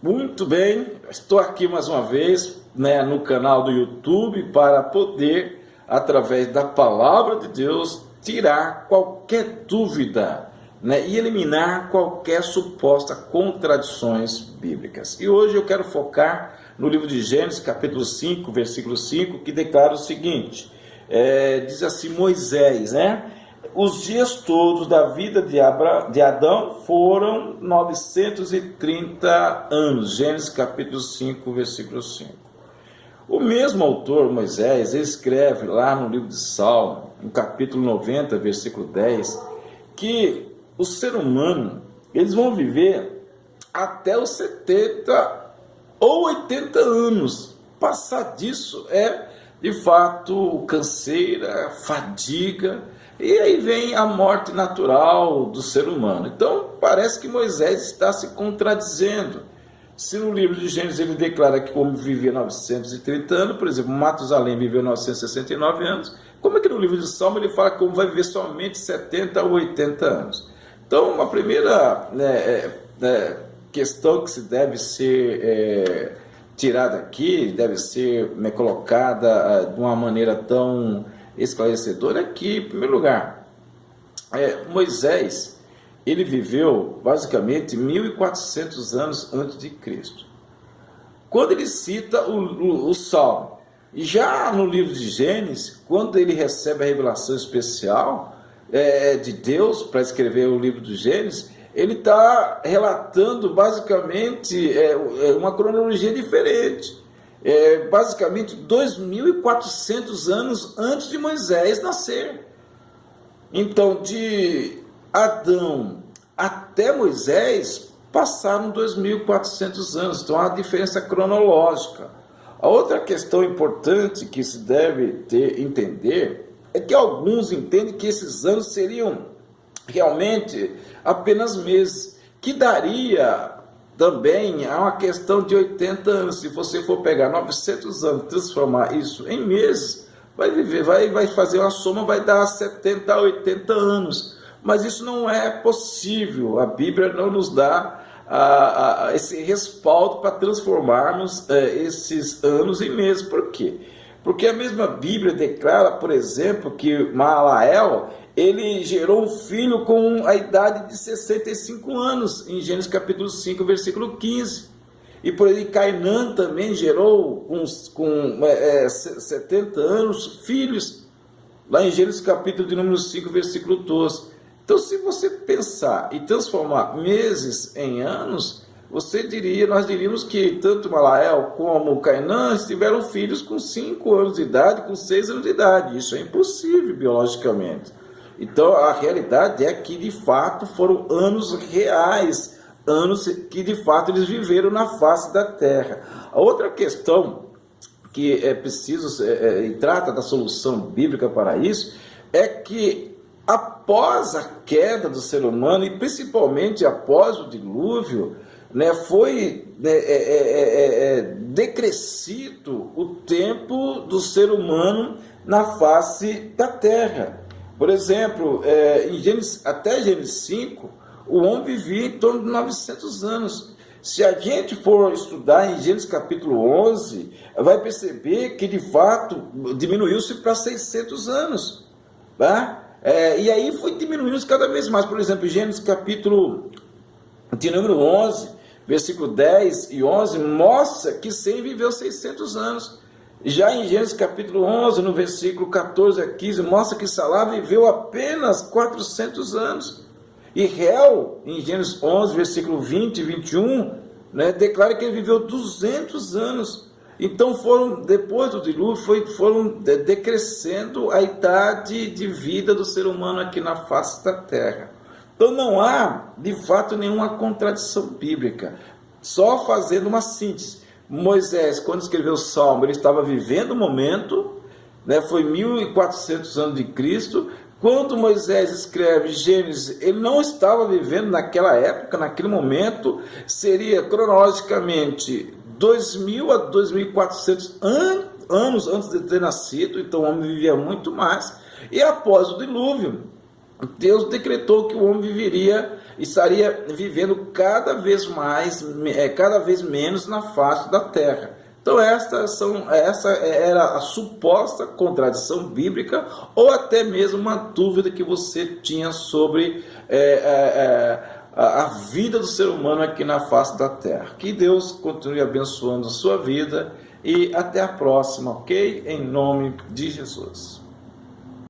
Muito bem, estou aqui mais uma vez, no canal do YouTube para poder, através da palavra de Deus, tirar qualquer dúvida, e eliminar qualquer suposta contradições bíblicas. E hoje eu quero focar no livro de Gênesis, capítulo 5, versículo 5, que declara o seguinte, diz assim: Moisés, os dias todos da vida de Adão foram 930 anos. Gênesis capítulo 5, versículo 5. O mesmo autor, Moisés, escreve lá no livro de Salmo, no capítulo 90, versículo 10, que o ser humano, eles vão viver até os 70 ou 80 anos. Passar disso de fato, canseira, fadiga, e aí vem a morte natural do ser humano. Então, parece que Moisés está se contradizendo. Se no livro de Gênesis ele declara que o homem vivia 930 anos, por exemplo, Matusalém viveu 969 anos, como é que no livro de Salmo ele fala que o homem vai viver somente 70 ou 80 anos? Então, uma primeira questão que se deve ser tirada aqui, deve ser colocada de uma maneira tão esclarecedora, é que, em primeiro lugar, Moisés, ele viveu basicamente 1400 anos antes de Cristo. Quando ele cita o Salmo, e já no livro de Gênesis, quando ele recebe a revelação especial de Deus para escrever o livro de Gênesis, ele está relatando basicamente uma cronologia diferente. Basicamente 2.400 anos antes de Moisés nascer. Então, de Adão até Moisés passaram 2.400 anos. Então, há uma diferença cronológica. A outra questão importante que se deve entender é que alguns entendem que esses anos seriam realmente apenas meses, que daria também a uma questão de 80 anos. Se você for pegar 900 anos, transformar isso em meses, vai fazer uma soma, vai dar 70 a 80 anos. Mas isso não é possível. A Bíblia não nos dá esse respaldo para transformarmos esses anos em meses. Por quê? Porque a mesma Bíblia declara, por exemplo, que Maalael, ele gerou um filho com a idade de 65 anos, em Gênesis capítulo 5, versículo 15. E por aí Cainã também gerou com 70 anos filhos, lá em Gênesis capítulo de número 5, versículo 12. Então, se você pensar e transformar meses em anos, nós diríamos que tanto Malael como Cainã tiveram filhos com 5 anos de idade, com 6 anos de idade. Isso é impossível biologicamente. Então, a realidade é que, de fato, foram anos reais, anos que, de fato, eles viveram na face da terra. A outra questão que é preciso, e trata da solução bíblica para isso, é que, após a queda do ser humano, e principalmente após o dilúvio, foi decrescido o tempo do ser humano na face da terra. Por exemplo, até Gênesis 5, o homem vivia em torno de 900 anos. Se a gente for estudar em Gênesis capítulo 11, vai perceber que, de fato, diminuiu-se para 600 anos. Tá? E aí foi diminuindo cada vez mais. Por exemplo, Gênesis capítulo de número 11, versículo 10 e 11, mostra que Sem viveu 600 anos. Já em Gênesis capítulo 11, no versículo 14 a 15, mostra que Salá viveu apenas 400 anos. E Réu, em Gênesis 11, versículo 20 e 21, declara que ele viveu 200 anos. Então, depois do dilúvio, foram decrescendo a idade de vida do ser humano aqui na face da terra. Então, não há, de fato, nenhuma contradição bíblica. Só fazendo uma síntese. Moisés, quando escreveu o Salmo, ele estava vivendo o momento, foi 1400 anos de Cristo. Quando Moisés escreve Gênesis, ele não estava vivendo naquela época, naquele momento, seria cronologicamente 2000 a 2400 anos antes de ter nascido, então o homem vivia muito mais. E após o dilúvio, Deus decretou que o homem viveria estaria vivendo cada vez mais, cada vez menos na face da terra. Então essa era a suposta contradição bíblica, ou até mesmo uma dúvida que você tinha sobre a vida do ser humano aqui na face da terra. Que Deus continue abençoando a sua vida e até a próxima, ok? Em nome de Jesus.